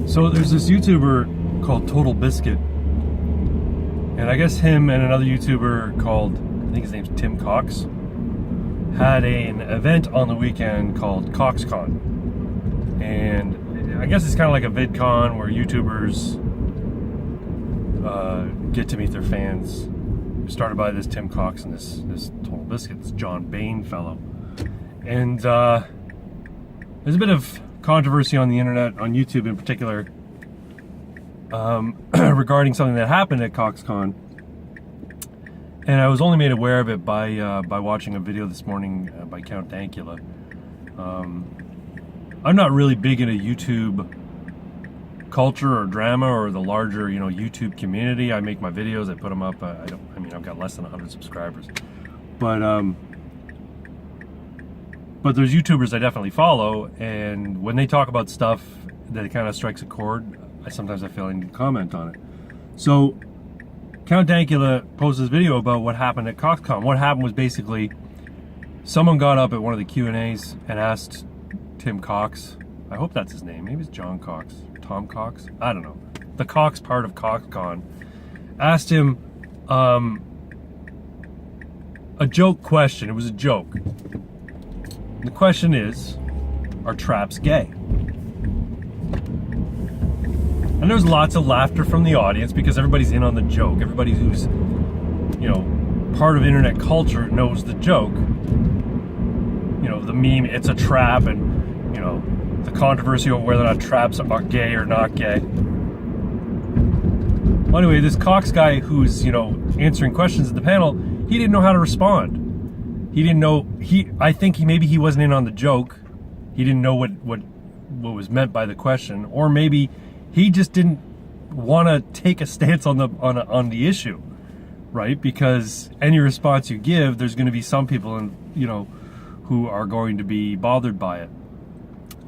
So there's this YouTuber called TotalBiscuit, and I guess him and another YouTuber called, I think his name's Tim Cox, had an event on the weekend called CoxCon. And I guess it's kind of like a VidCon where YouTubers get to meet their fans. Started by this Tim Cox and this TotalBiscuit, this John Bain fellow. And there's a bit of controversy on the internet, on YouTube in particular, regarding something that happened at CoxCon. And I was only made aware of it by watching a video this morning by Count Dankula. I'm not really big into YouTube culture or drama or the larger, YouTube community. I make my videos, I put them up. I've got less than 100 subscribers, but there's YouTubers I definitely follow, and when they talk about stuff that kind of strikes a chord, sometimes I feel I need to comment on it. So Count Dankula posted this video about what happened at CoxCon. What happened was basically someone got up at one of the Q&As and asked Tim Cox, I hope that's his name, maybe it's John Cox, Tom Cox, I don't know, the Cox part of CoxCon, asked him a joke question. It was a joke. The question is, are traps gay? And there's lots of laughter from the audience because everybody's in on the joke. Everybody who's, part of internet culture knows the joke. The meme, it's a trap, and, the controversy over whether or not traps are gay or not gay. Well, anyway, this Cox guy who's, answering questions at the panel, he didn't know how to respond. He didn't know, I think maybe he wasn't in on the joke. He didn't know what was meant by the question, or maybe he just didn't want to take a stance on the issue, right? Because any response you give, there's going to be some people, who are going to be bothered by it.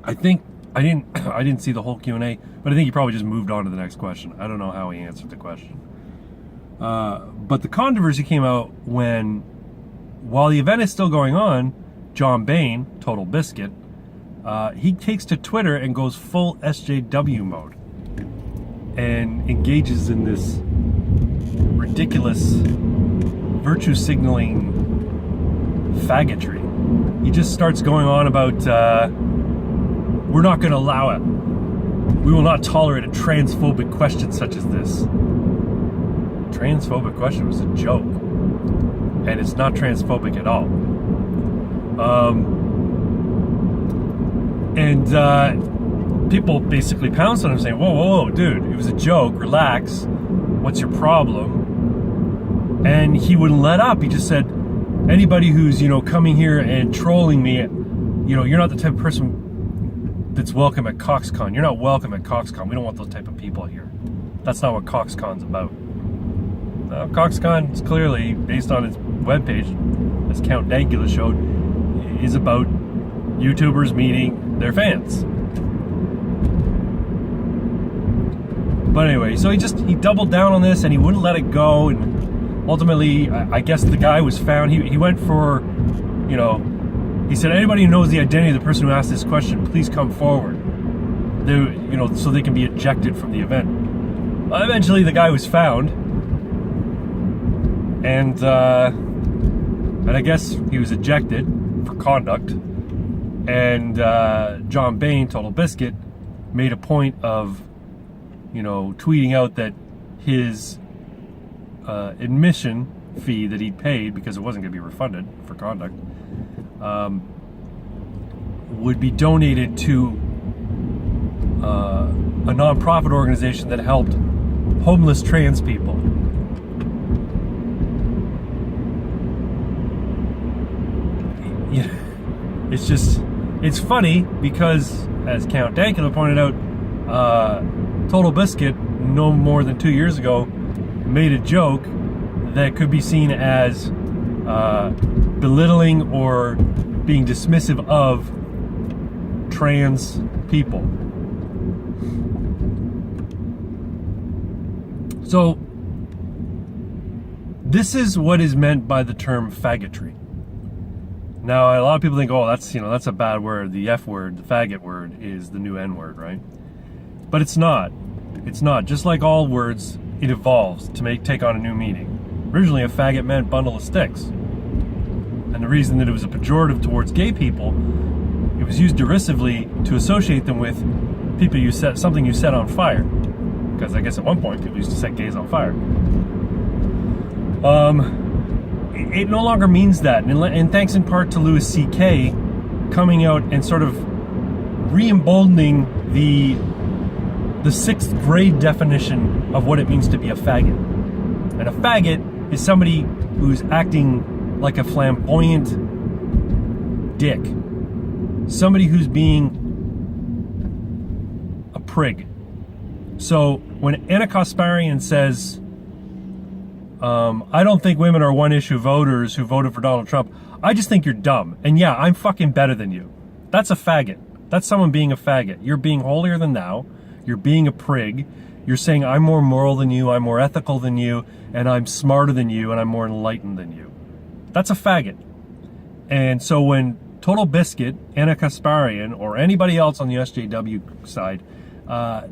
I think I didn't see the whole Q&A, but I think he probably just moved on to the next question. I don't know how he answered the question. But the controversy came out while the event is still going on, John Bain, TotalBiscuit, he takes to Twitter and goes full SJW mode and engages in this ridiculous virtue signaling faggotry. He just starts going on about, we're not going to allow it. We will not tolerate a transphobic question such as this. Transphobic question was a joke. And it's not transphobic at all. And people basically pounced on him saying, whoa, dude, it was a joke, relax. What's your problem? And he wouldn't let up. He just said, anybody who's, coming here and trolling me, you're not the type of person that's welcome at CoxCon. You're not welcome at CoxCon. We don't want those type of people here. That's not what CoxCon's about. CoxCon is clearly, based on its webpage, as Count Dankula showed, is about YouTubers meeting their fans. But anyway, so he doubled down on this and he wouldn't let it go, and ultimately, I guess the guy was found. He went for, he said, anybody who knows the identity of the person who asked this question, please come forward. So they can be ejected from the event. Eventually, the guy was found, and I guess he was ejected for conduct. And John Bain, TotalBiscuit, made a point of, tweeting out that his admission fee that he paid, because it wasn't going to be refunded for conduct, would be donated to a non-profit organization that helped homeless trans people. It's funny because, as Count Dankula pointed out, TotalBiscuit, no more than 2 years ago, made a joke that could be seen as belittling or being dismissive of trans people. So, this is what is meant by the term faggotry. Now, a lot of people think, oh, that's a bad word. The F word, the faggot word, is the new N word, right? But it's not. It's not. Just like all words, it evolves to take on a new meaning. Originally, a faggot meant bundle of sticks. And the reason that it was a pejorative towards gay people, it was used derisively to associate them with people something you set on fire. Because I guess at one point, people used to set gays on fire. It no longer means that. And thanks in part to Louis C.K. coming out and sort of re-emboldening the 6th grade definition of what it means to be a faggot. And a faggot is somebody who's acting like a flamboyant dick. Somebody who's being a prig. So when Anna Kasparian says, I don't think women are one-issue voters who voted for Donald Trump, I just think you're dumb. And yeah, I'm fucking better than you. That's a faggot. That's someone being a faggot. You're being holier than thou. You're being a prig. You're saying I'm more moral than you, I'm more ethical than you, and I'm smarter than you, and I'm more enlightened than you. That's a faggot. And so when Total Biscuit, Anna Kasparian, or anybody else on the SJW side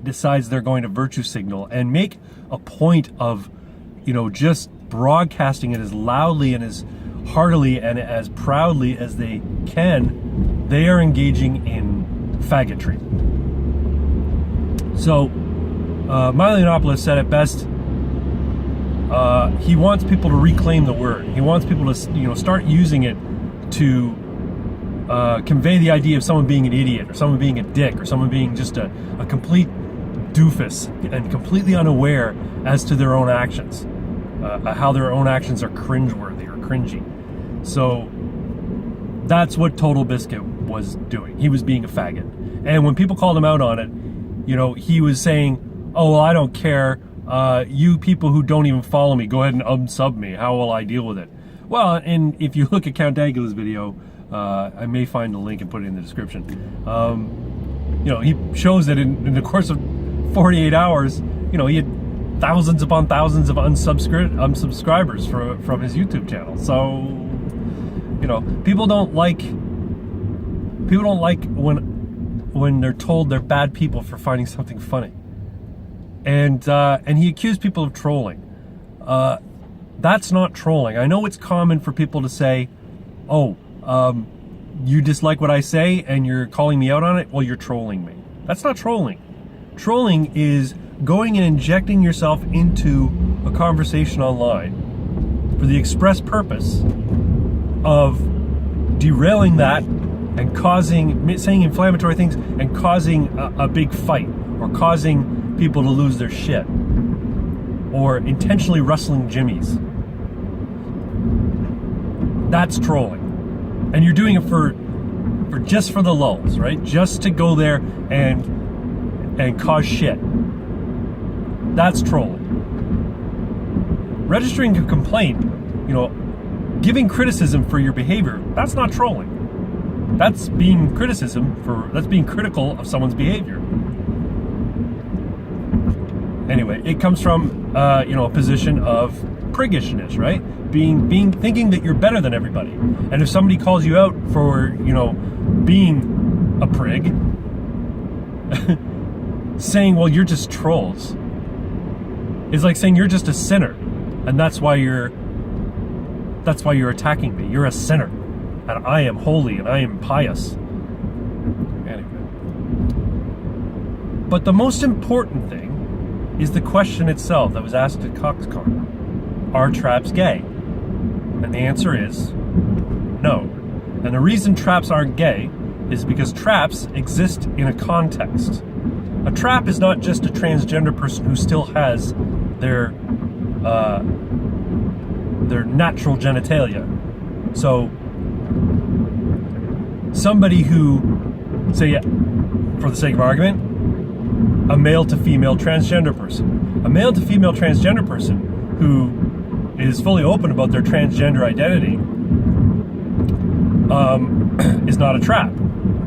decides they're going to virtue signal and make a point of, just broadcasting it as loudly and as heartily and as proudly as they can, they are engaging in faggotry. So, Milo Yiannopoulos said it best. He wants people to reclaim the word. He wants people to, start using it to convey the idea of someone being an idiot, or someone being a dick, or someone being just a complete doofus and completely unaware as to their own actions, how their own actions are cringeworthy or cringy. So that's what Total Biscuit was doing. He was being a faggot. And when people called him out on it, he was saying, oh, well, I don't care. You people who don't even follow me, go ahead and unsub me. How will I deal with it? Well, and if you look at Count Dankula's video, I may find the link and put it in the description. He shows that in the course of 48 hours, he had thousands upon thousands of unsubscribers from his YouTube channel. So, people don't like when they're told they're bad people for finding something funny. And he accused people of trolling. That's not trolling. I know it's common for people to say, oh, you dislike what I say and you're calling me out on it? Well, you're trolling me. That's not trolling. Trolling is going and injecting yourself into a conversation online for the express purpose of derailing that and saying inflammatory things and causing a big fight, or causing people to lose their shit, or intentionally rustling jimmies. That's trolling. And you're doing it for just for the lulz, right? Just to go there and cause shit. That's trolling. Registering a complaint, giving criticism for your behavior, that's not trolling. That's being critical of someone's behavior. Anyway, it comes from a position of priggishness, right? Thinking that you're better than everybody. And if somebody calls you out for, being a prig, saying, well, you're just trolls, is like saying you're just a sinner, and that's why you're attacking me. You're a sinner, and I am holy and I am pious. Anyway. But the most important thing is the question itself that was asked at CoxCon. Are traps gay? And the answer is no. And the reason traps aren't gay is because traps exist in a context. A trap is not just a transgender person who still has their natural genitalia. So somebody who, say, for the sake of argument, a male to female transgender person. A male to female transgender person who is fully open about their transgender identity is not a trap.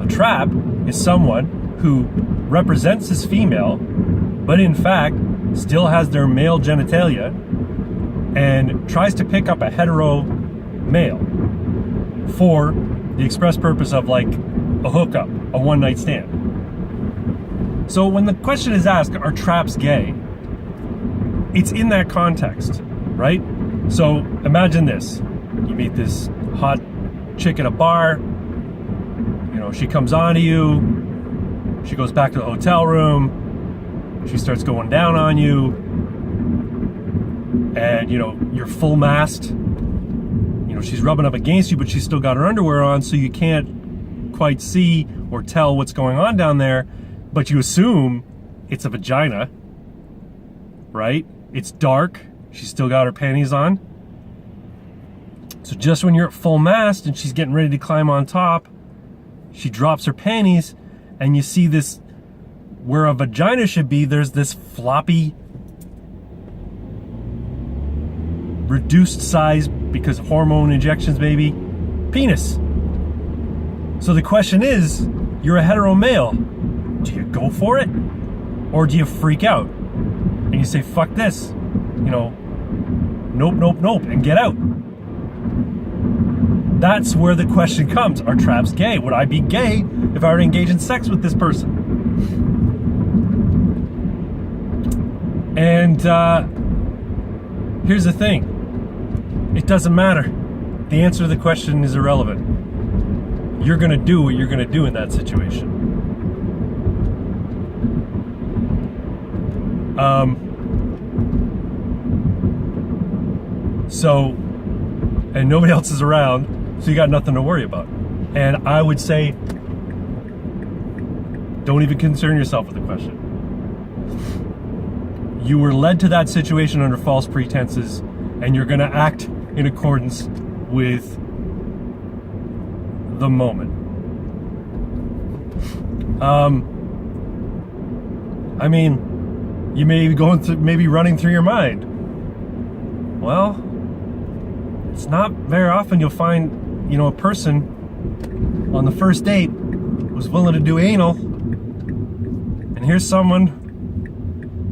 A trap is someone who represents as female, but in fact still has their male genitalia and tries to pick up a hetero male for the express purpose of like a hookup, a one-night stand. So when the question is asked, are traps gay? It's in that context, right? So imagine this. You meet this hot chick at a bar. You know, she comes on to you. She goes back to the hotel room. She starts going down on you. And, you know, you're full mast. You know, she's rubbing up against you, but she's still got her underwear on, so you can't quite see or tell what's going on down there. But you assume it's a vagina, right? It's dark. She's still got her panties on. So just when you're at full mast and she's getting ready to climb on top, she drops her panties, and you see this, where a vagina should be, there's this floppy, reduced size, because hormone injections maybe, penis. So the question is, you're a hetero male. Do you go for it? Or do you freak out? And you say, fuck this. You know, nope, nope, nope, and get out. That's where the question comes. Are traps gay? Would I be gay if I were to engage in sex with this person? And here's the thing. It doesn't matter. The answer to the question is irrelevant. You're going to do what you're going to do in that situation. So, and nobody else is around, so you got nothing to worry about. And I would say, don't even concern yourself with the question. You were led to that situation under false pretenses, and you're going to act in accordance with the moment. I mean, you may be going through, maybe running through your mind. Well, it's not very often you'll find, you know, a person on the first date who's willing to do anal, and here's someone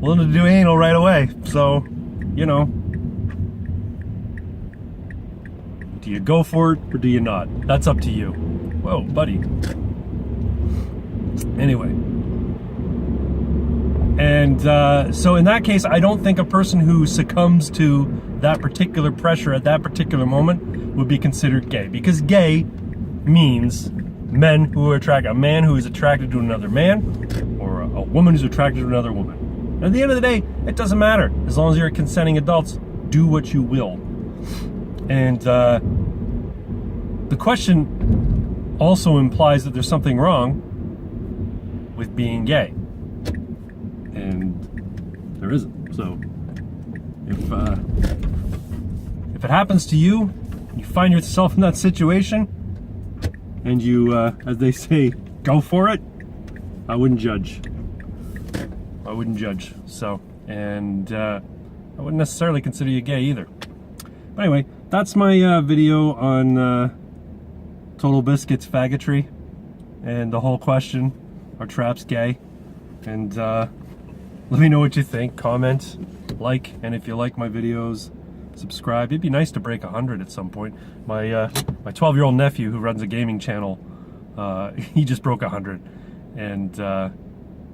willing to do anal right away. So, you know, do you go for it or do you not? That's up to you. Whoa, buddy. Anyway. And so in that case, I don't think a person who succumbs to that particular pressure at that particular moment would be considered gay. Because gay means men who are attracted, a man who is attracted to another man, or a woman who's attracted to another woman. And at the end of the day, it doesn't matter. As long as you're consenting adults, do what you will. And the question also implies that there's something wrong with being gay. And there isn't. So if it happens to you, you find yourself in that situation, and you, as they say, go for it, I wouldn't judge. I wouldn't judge. So, and I wouldn't necessarily consider you gay either. But anyway, that's my video on TotalBiscuit's faggotry and the whole question, are traps gay? And let me know what you think. Comment, like, and if you like my videos, subscribe. It'd be nice to break 100 at some point. My 12-year-old nephew who runs a gaming channel, he just broke 100, and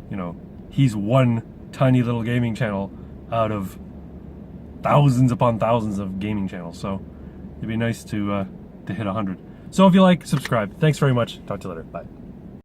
you know, he's one tiny little gaming channel out of thousands upon thousands of gaming channels. So it'd be nice to hit 100. So if you like, subscribe. Thanks very much. Talk to you later. Bye.